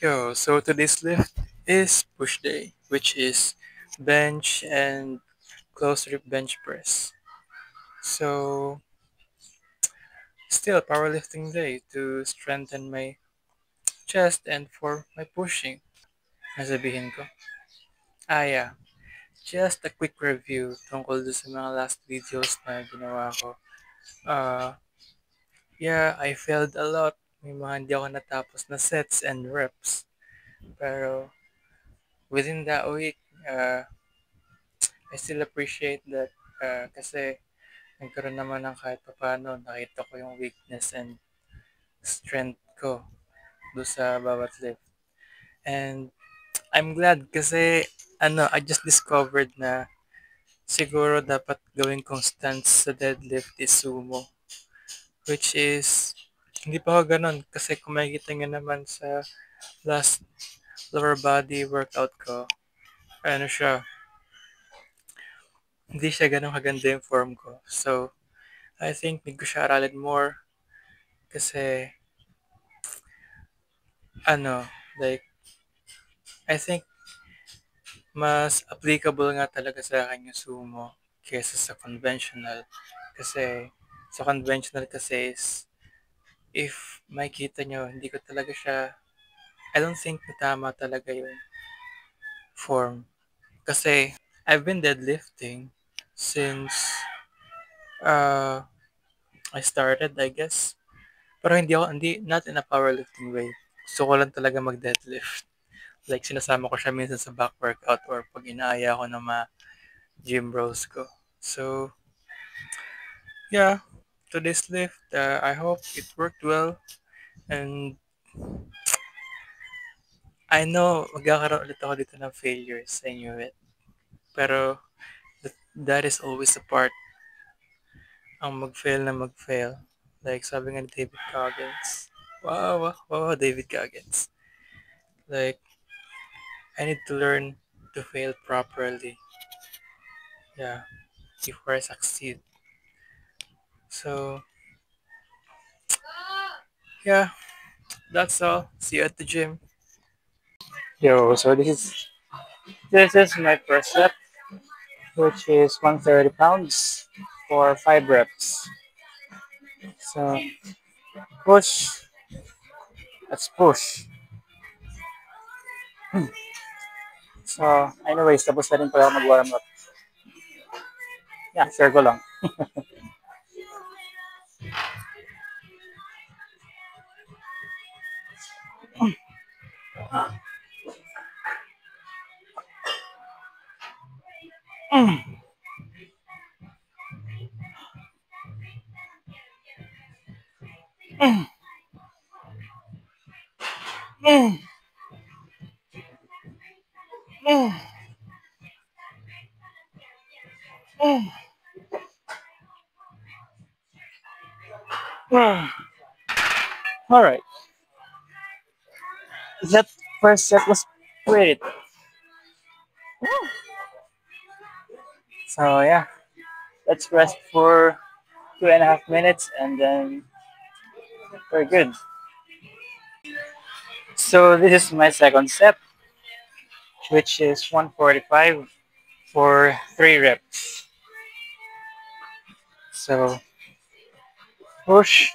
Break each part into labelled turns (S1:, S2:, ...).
S1: Yo, so today's lift is push day, which is bench and close grip bench press. So, still powerlifting day to strengthen my chest and for my pushing. Nasabihin ko. Yeah. Just a quick review tungkol sa mga last videos na ginawa ko. Uh, yeah, I failed a lot. May mga hindi ako natapos na sets and reps. Pero within that week, I still appreciate that kasi nagkaroon naman ng kahit papaano, nakita ko yung weakness and strength ko do sa bawat lift. And I'm glad kasi I just discovered na siguro dapat gawing constant sa deadlift is sumo. Which is, hindi pa ako ganun kasi kung makikita nyo naman sa last lower body workout ko, ano siya, hindi siya ganun kaganda yung form ko. So, I think need ko siya aralin more kasi ano, like, I think mas applicable nga talaga sa akin yung sumo kesa sa conventional. Kasi sa conventional kasi is if makikita nyo, hindi ko talaga siya, I don't think na tama talaga yung form. Kasi I've been deadlifting since uh, I started, I guess. Pero not in a powerlifting way. Gusto ko lang talaga mag-deadlift. Like, sinasama ko siya minsan sa back workout or pag inaaya ko ng mga gym bros ko. So, yeah, today's lift, I hope it worked well. And I know magkakaroon ulit ako dito ng failures. I knew it. Pero that is always a part ang mag-fail na mag-fail. Like sabi nga ni David Goggins. Wow, David Goggins. Like, I need to learn to fail properly. Yeah, before I succeed. So, yeah, that's all. See you at the gym. Yo, so this is my first set, which is 130 pounds for 5 reps. So, push, let's push. So, anyways, tapos na rin pala ako mag-warm up. Yeah, share ko lang. All right, that first set was pretty. So yeah, let's rest for 2.5 minutes and then we're good. So this is my second set, which is 145 for 3 reps. So push.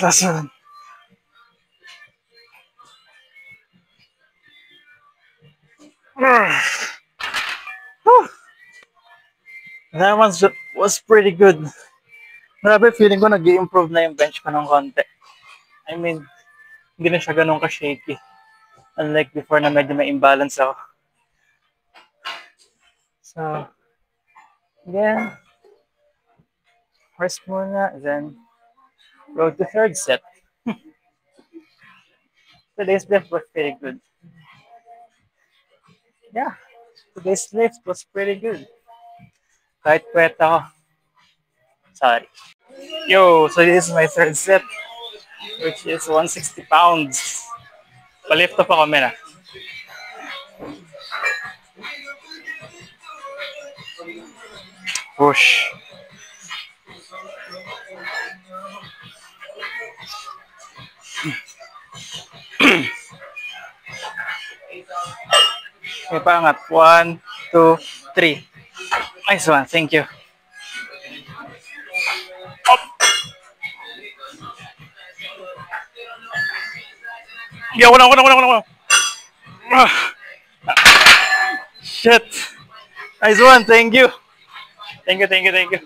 S1: That's one. That was pretty good. Grabe, feeling ko nag-i-improve na yung bench ko ng konti. I mean, hindi na siya ganun ka-shaky. Unlike before na medyo may imbalance ako. So, again, rest muna, then Road to third set. Today's lift was pretty good. Yeah, today's lift was pretty good. Kahit puwet ako. Sorry. Yo, so this is my third set, which is 160 pounds. Palift pa kami na. Push. May pangat. 1, 2, 3. Nice one. Thank you. Yo, wala. Ah, shit. Nice one. Thank you. Thank you.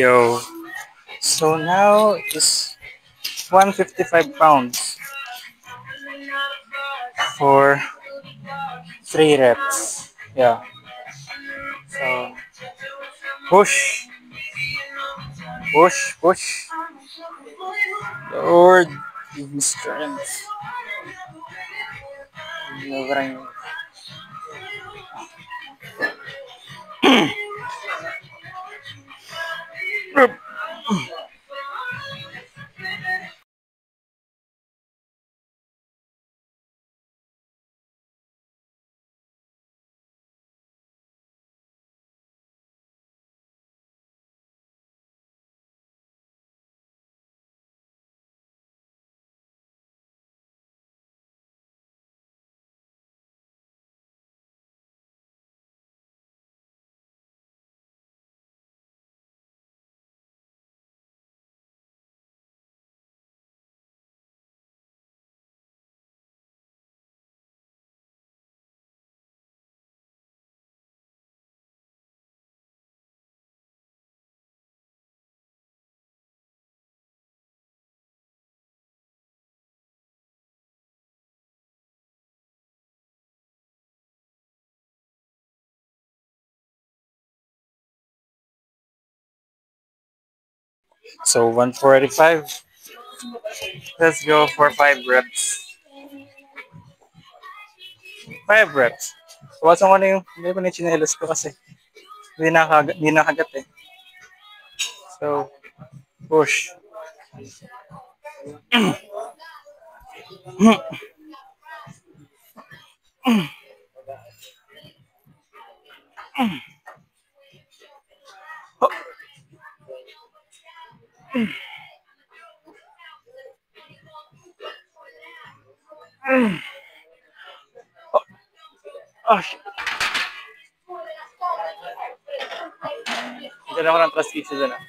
S1: Yo. So now it's 155 pounds for 3 reps. Yeah. So push, push. Lord, give me strength. Sobrang So 145. Let's go for 5 reps. 5 reps. Bawasan ko na hindi ko na yung chinelas ko kasi hindi nakagat eh. So, push. Oh, shit. Dala ko ng transcription doon ah.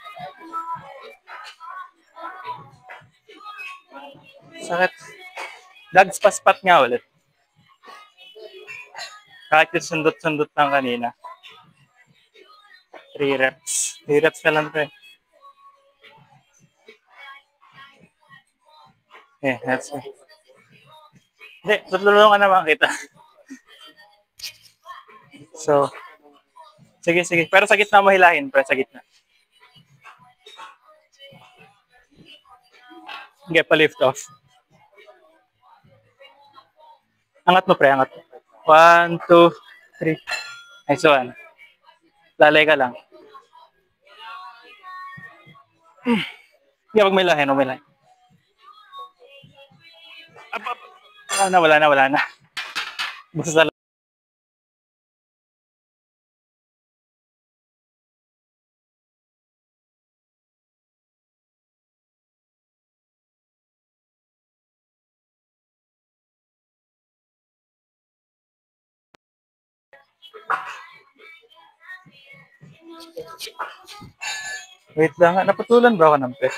S1: Sakit. Dags paspat nga ulit. Kahit yung sundot-sundot lang kanina. 3 reps. 3 reps na lang pre. That's me. Hindi, tutulungan naman kita. So, sige. Pero sa gitna mo hilahin, pre, sa gitna. Sige, pa-lift off. Angat mo, pre, angat. 1, 2, 3. Nice one. Lalay ka lang. Hindi, wag may lahin, wag may lahin. Wala na. Basta wait lang. Napatulan ba ako ng pet?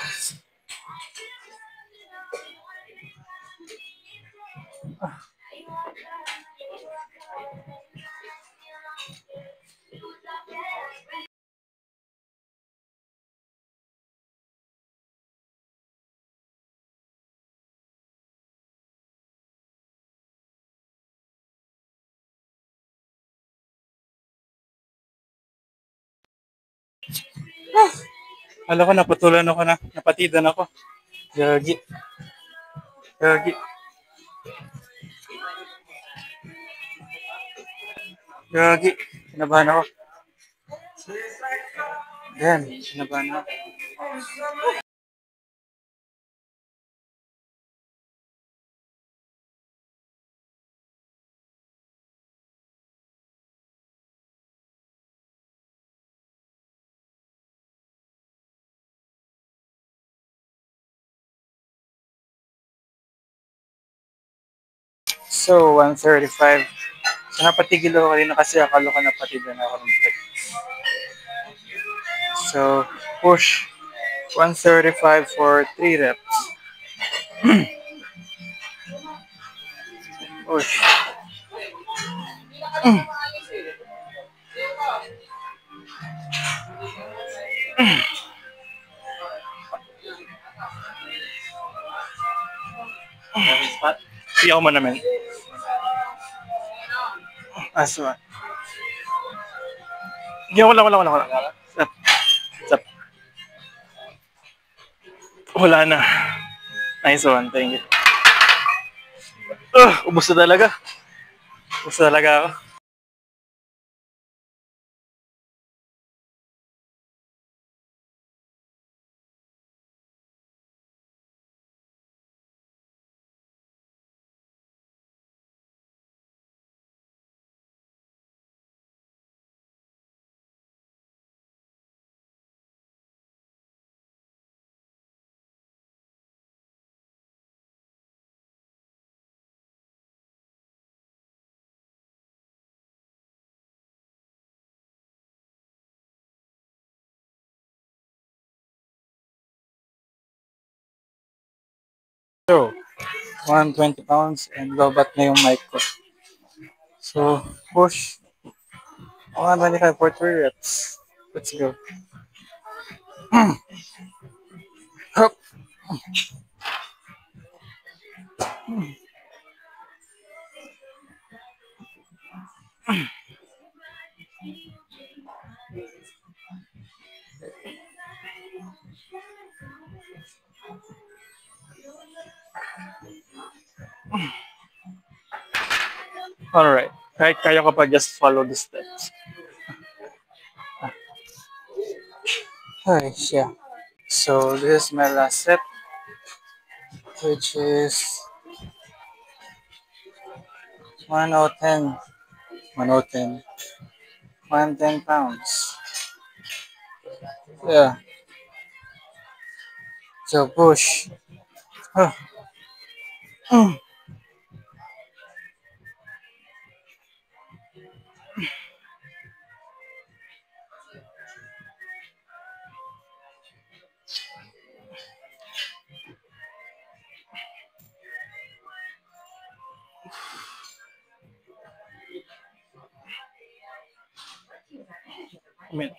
S1: Alam ko, naputulan ako na. Napatidan ako. Gagi. Gagi. Gagi. Kinabahan ako. Ayan. Kinabahan ako. So, 135. So, napatigil ako kanina kasi akala ko napatidan ako ng tech. So, push 135 for 3 reps. Push. Siyaw mo naman. Asma. Hindi, wala. Stop. Stop. Wala na. Nice one. Thank you. Ubus na talaga. Ubus na talaga ako. So, 120 pounds and lobat na yung mic ko. So, push 125 for 3 reps. Let's go. Hup. Alright. Kahit kaya ko pa just follow the steps. Alright, yeah. So, this is my last set, which is 1010. 1010. 110 pounds. Yeah. So, push. Huh. I mean,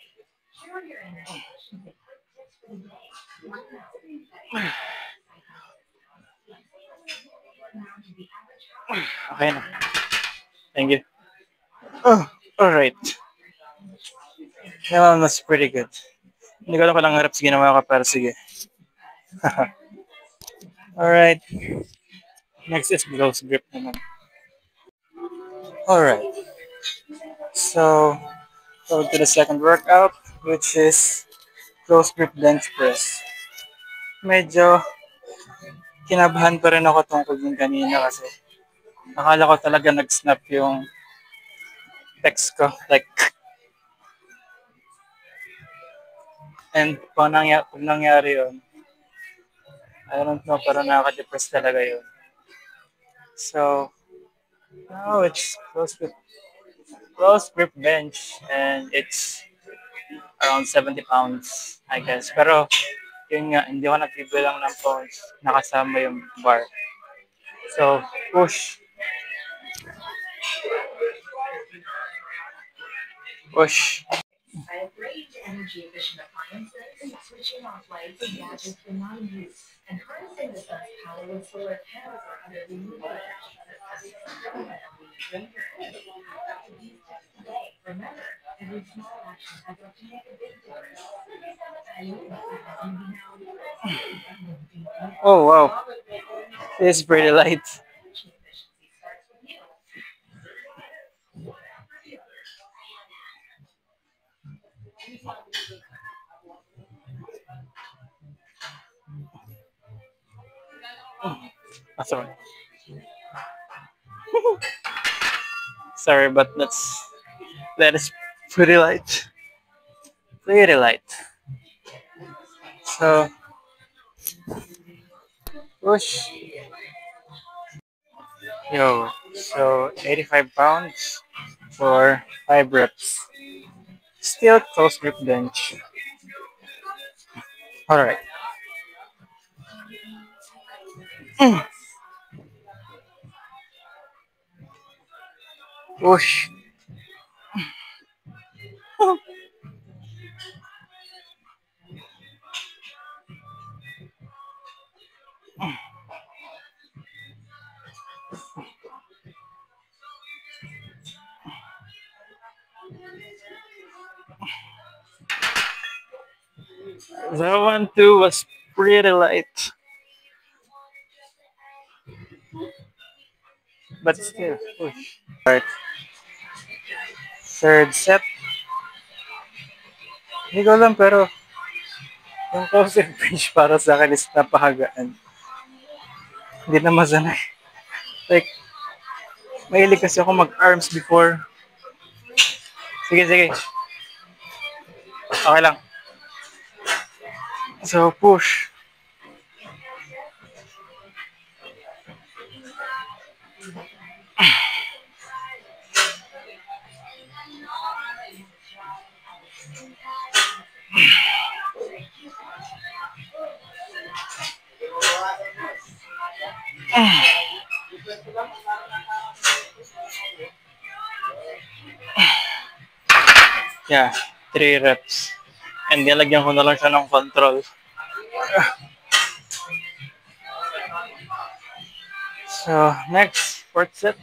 S1: okay na. Thank you. Alright. That one was pretty good. Hindi ko alam kung ilang reps ginawa ko, pero sige. Alright. Next is close grip naman. Alright. So, go to the second workout, which is close grip bench press. Medyo kinabahan pa rin ako tungkol yung kanina kasi akala ko talaga nag-snap yung text ko. Like, and pag nangyari yun, I don't know, pero nakaka-depress talaga yun. So, now it's close grip bench and it's around 70 pounds, I guess. Pero, yun nga, hindi ko nagbibilang ng pounds, nakasama yung bar. So, push. Push. Oh wow, it's pretty light. Oh, sorry, but that is pretty light. Pretty light. So push. Yo, so 85 pounds for 5 reps. Still close grip bench. Alright. Push. That one too was pretty light. But still, push. Alright. Third set. Hindi ko alam pero yung close grip bench para sa akin is napahagaan. Hindi na masanay. Like, mahilig kasi ako mag-arms before. Sige, sige. Okay lang. So, push. Yeah, 3 reps. And nilagyan ko na lang siya ng control. So, next, fourth set.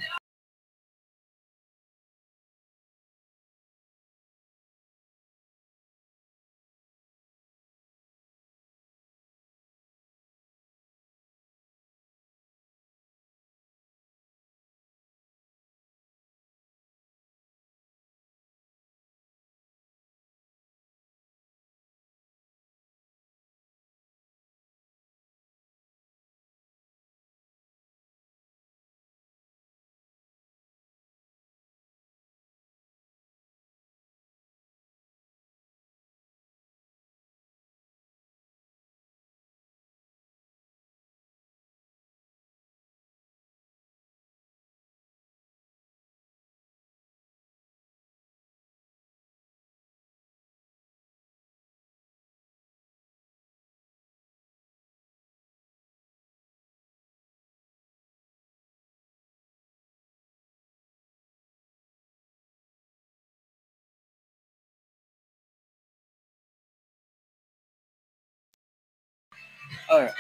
S1: Alright.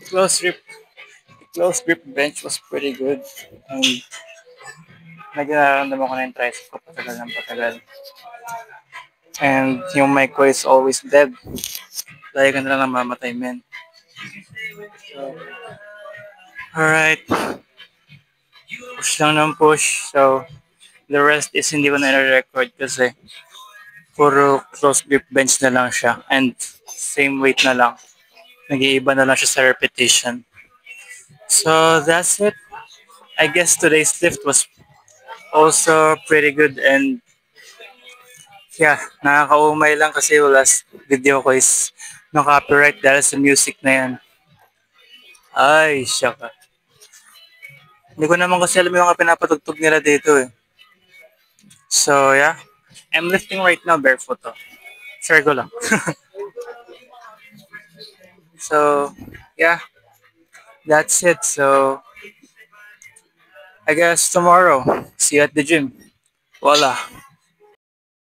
S1: Close grip. Close grip bench was pretty good. And nagararamdaman ko na yung tricep ko patagal ng patagal. And yung mic ko is always dead. Lagi ka na lang namamatay, men. So, alright. Push lang ng push. So, the rest is hindi ko na record kasi puro close grip bench na lang siya. And same weight na lang. Nag-iiba na lang siya sa repetition. So, that's it. I guess today's lift was also pretty good and yeah, nakakaumay lang kasi yung last video ko is no copyright dahil sa music na yan. Ay, syaka. Hindi ko naman kasi alam yung mga pinapatugtog nila dito eh. So yeah, I'm lifting right now barefoot. Oh. Sorry ko lang. So yeah, that's it. So I guess tomorrow, see you at the gym. Voila.